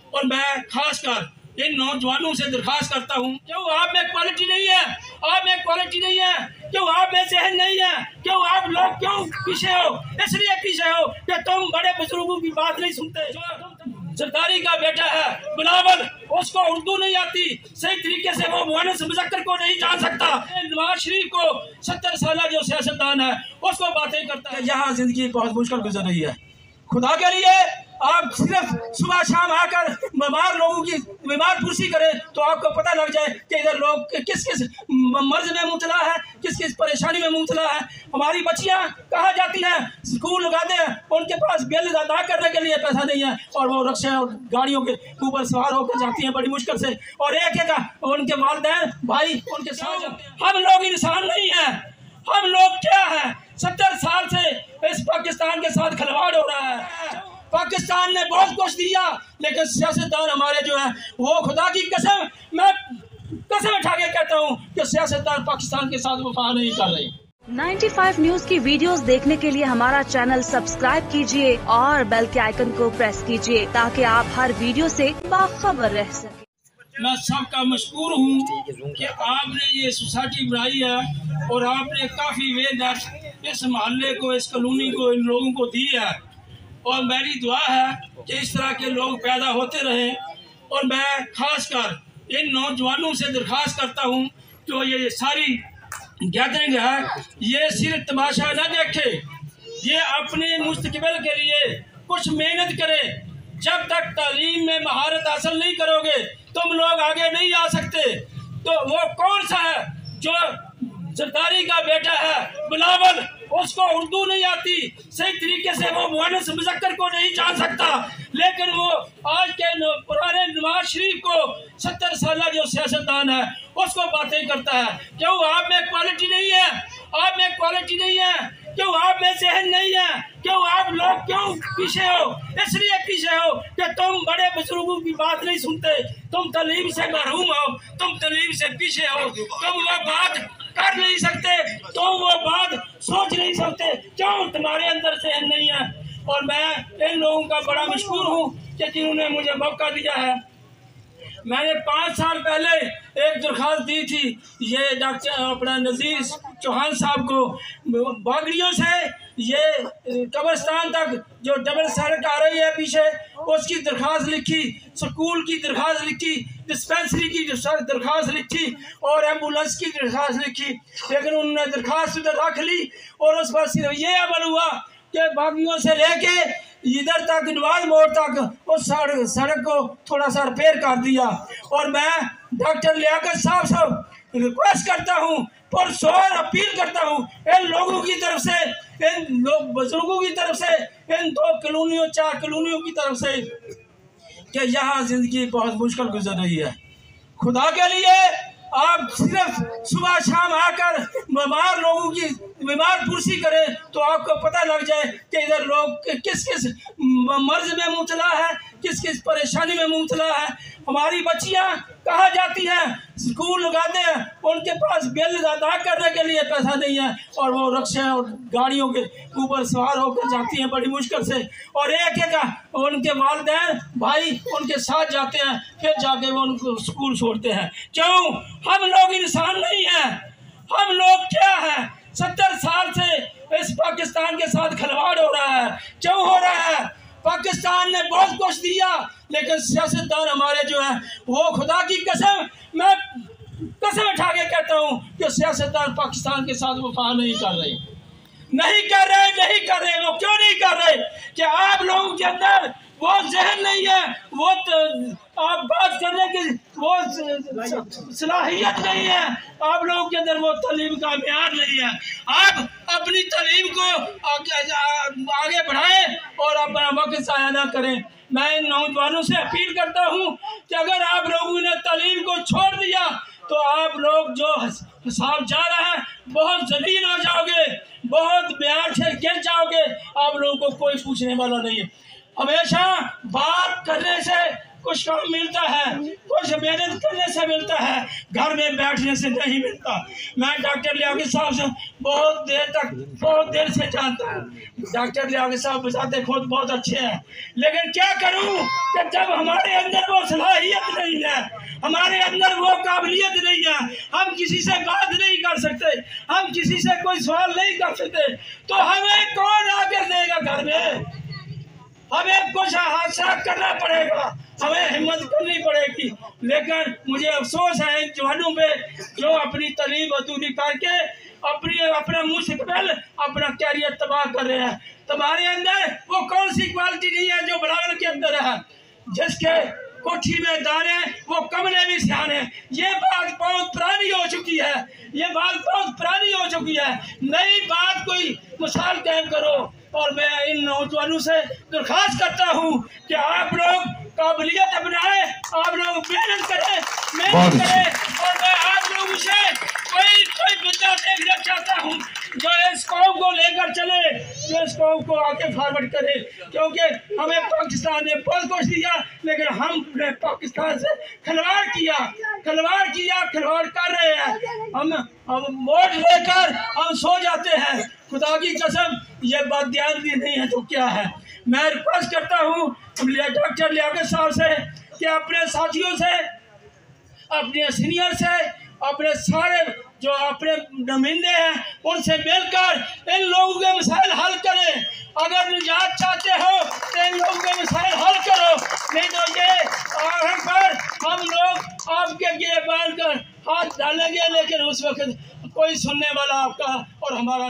और मैं खासकर इन नौजवानों से दरख्वास्त करता हूँ, क्यों आप में क्वालिटी नहीं है, आप में क्वालिटी नहीं है, क्यों आप में जहन नहीं है, क्यों आप लोग क्यों पीछे हो? इसलिए पीछे हो कि तुम बड़े बुजुर्गों की बात नहीं सुनते। सरदारी का बेटा है बिलावल, उसको उर्दू नहीं आती सही तरीके से, वो मुअन्नस मुज़क्कर को नहीं जान सकता। नवाज शरीफ को 70 साल जो सियासतदान है उसको बातें करता है। यहाँ जिंदगी बहुत मुश्किल गुजर रही है। खुदा के लिए आप सिर्फ सुबह शाम आकर बीमार लोगों की बीमार पुरसी करें तो आपको पता लग जाए कि इधर लोग किस किस मर्ज में मुबतला है, किस किस परेशानी में मुबतला है। हमारी बच्चियां कहाँ जाती हैं, स्कूल लगाते हैं, उनके पास बिल अदा करने के लिए पैसा नहीं है और वो रिक्शे और गाड़ियों के ऊपर सवार होकर जाती हैं बड़ी मुश्किल से, और एक उनके वालिदैन भाई उनके साथ जाते हैं। हम लोग इंसान नहीं हैं, हम लोग क्या हैं? 70 साल से इस पाकिस्तान के साथ खिलवाड़ हो रहा है। पाकिस्तान ने बहुत कुछ दिया लेकिन सियासतदान हमारे जो है वो, खुदा की कसम, मैं कसम उठा के कहता हूँ कि सियासतदान पाकिस्तान के साथ वफा नहीं कर रहे। 95 न्यूज की वीडियोस देखने के लिए हमारा चैनल सब्सक्राइब कीजिए और बेल के आइकन को प्रेस कीजिए ताकि आप हर वीडियो से बाखबर रह सकें। मैं सबका मशकूर हूँ कि आपने ये सोसाइटी बनाई है और आपने काफ़ी वेद इस मोहल्ले को, इस कॉलोनी को, इन लोगों को दी है, और मेरी दुआ है कि इस तरह के लोग पैदा होते रहें। और मैं खासकर इन नौजवानों से दरख्वास्त करता हूँ कि ये सारी गैदरिंग है, ये सिर्फ तमाशा न देखे, ये अपने मुस्तकबिल के लिए कुछ मेहनत करें। जब तक तालीम में महारत हासिल नहीं करोगे तुम लोग आगे नहीं आ सकते। तो वो कौन सा है जो सरदारी का बेटा है बिलावल, उसको उर्दू नहीं आती सही तरीके से, वो मुअन्नस मुज़क्कर को नहीं जान सकता, लेकिन वो आज के पुराने नवाज शरीफ को 70 साल जो सियासतदान है उसको बातें करता है। क्यों आप में क्वालिटी नहीं है, आप में क्वालिटी नहीं है, क्यों आप में जहन नहीं है, क्यों आप लोग क्यों पीछे हो? इसलिए पीछे हो कि तुम बड़े बुजुर्गों की बात नहीं सुनते, तुम तालीम से महरूम हो, तुम तालीम से पीछे हो, तुम वो बात कर नहीं सकते, तुम वो बात सोच नहीं सकते, क्यों तुम्हारे अंदर जहन नहीं है। और मैं इन लोगों का बड़ा मशहूर हूँ कि जिन्होंने मुझे मौका दिया है। मैंने 5 साल पहले एक दरख्वास्त दी थी, ये डॉक्टर अपना नज़ीर चौहान साहब को, बागड़ियों से ये कब्रिस्तान तक जो डबल सड़क आ रही है पीछे, उसकी दरख्वास्त लिखी, स्कूल की दरख्वास्त लिखी, डिस्पेंसरी की दरख्वास्त लिखी और एम्बुलेंस की दरख्वास्त लिखी, लेकिन उन्होंने दरख्वास्त उधर रख ली और उस पर सिर्फ ये अमल हुआ कि बागियों से लेके इधर तक नवाज मोड़ तक उस सड़क को थोड़ा सा रिपेयर कर दिया। और मैं डॉक्टर लियाकत साहब से रिक्वेस्ट करता हूँ, पुरजोर अपील करता हूँ इन लोगों की तरफ से, इन लोग बुजुर्गों की तरफ से, इन 2 कॉलोनियों 4 कॉलोनियों की तरफ से कि यहाँ जिंदगी बहुत मुश्किल गुजर रही है। खुदा के लिए आप सिर्फ सुबह शाम आकर बीमार लोगों की बीमार पुरसी करें तो आपको पता लग जाए कि इधर लोग किस किस मर्ज में मुबतला है, किस किस परेशानी में मुबतला है। हमारी बच्चियां कहाँ जाती हैं, स्कूल लगाते हैं, उनके पास बिल अदा करने के लिए पैसा नहीं है और वो रिक्शे और गाड़ियों के ऊपर सवार होकर जाती हैं बड़ी मुश्किल से, और एक उनके वालिदैन भाई उनके साथ जाते हैं, फिर जाके वो उनको स्कूल छोड़ते हैं। क्यों? हम लोग इंसान नहीं हैं, हम लोग क्या हैं? 70 साल से इस पाकिस्तान के साथ खिलवाड़ हो रहा है। क्यों हो रहा है? पाकिस्तान ने बहुत कुछ दिया लेकिन सियासतदान हमारे जो है वो, खुदा की कसम, मैं कसम उठा के कहता हूँ कि सियासतदान पाकिस्तान के साथ वफा नहीं कर रहे, नहीं कर रहे, नहीं कर रहे। वो क्यों नहीं कर रहे? कि आप लोगों के अंदर वो जहन नहीं है, वो आप बात करने की वो सलाहियत नहीं है, आप लोगों के अंदर वो तालीम का म्यार नहीं है। आप अपनी तालीम को आगे बढ़ाएं और अपना वक्त ज़ाया ना करें। मैं इन नौजवानों से अपील करता हूँ कि अगर आप लोगों ने तालीम को छोड़ दिया तो आप लोग जो हिसाब जा रहा है बहुत जलील हो जाओगे, बहुत म्यार से गिर जाओगे, आप लोगों को कोई पूछने वाला नहीं है। हमेशा बात करने से कुछ काम मिलता है, कुछ मेहनत करने से मिलता है, घर में बैठने से नहीं मिलता। मैं डॉक्टर लियाकत साहब से बहुत देर से जानता हूँ। डॉक्टर लियाकत साहब बताते खुद बहुत अच्छे हैं, लेकिन क्या करूँ कि जब हमारे अंदर वो सलाहियत नहीं है, हमारे अंदर वो काबिलियत नहीं है, हम किसी से बात नहीं कर सकते, हम किसी से कोई सवाल नहीं कर सकते, तो हमें कौन आकर देगा घर में? हमें कुछ हादसा करना पड़ेगा, हमें हिम्मत करनी पड़ेगी। लेकिन मुझे अफसोस है इन जवानों पे जो अपनी तालीम अधूरी करके अपना मुस्तकबिल, अपना कैरियर तबाह कर रहे हैं। तुम्हारे अंदर वो कौन सी क्वालिटी नहीं है जो बिलावल के अंदर है? जिसके कोठी में दाने वो कमरे में सियाने। ये बात बहुत पुरानी हो चुकी है, ये बात बहुत पुरानी हो चुकी है। नई बात कोई मिसाल कायम करो। और मैं इन नौजवानों से दरख्वास्त करता हूँ कि आप लोग काबिलियत अपनाएं, आप लोग मेहनत करें और मैं आप लोगों से कोई मुद्दा देखना चाहता हूँ जो इस कौम को लेकर चले, जो इस कौम को आगे फॉरवर्ड करे। क्योंकि हमें पाकिस्तान ने बहुत कुछ दिया, लेकिन हमने पाकिस्तान से खिलवाड़ कर रहे हैं। हम वोट लेकर हम सो जाते हैं। खुदा की कसम ये बात ध्यान दी नहीं है तो क्या है। मैं रिक्वेस्ट करता हूँ डॉक्टर लियाकत साहब से कि अपने साथियों से, अपने सीनियर से, अपने सारे जो अपने नुमाइंदे हैं उनसे मिलकर इन लोगों के मसाइल हल करें। अगर निजात चाहते हो तो इन लोगों के मसाइल हल करो, नहीं तो ये आखिर पर हम लोग आपके गिरफ्तार कर हाथ डालेंगे, लेकिन उस वक्त कोई सुनने वाला आपका और हमारा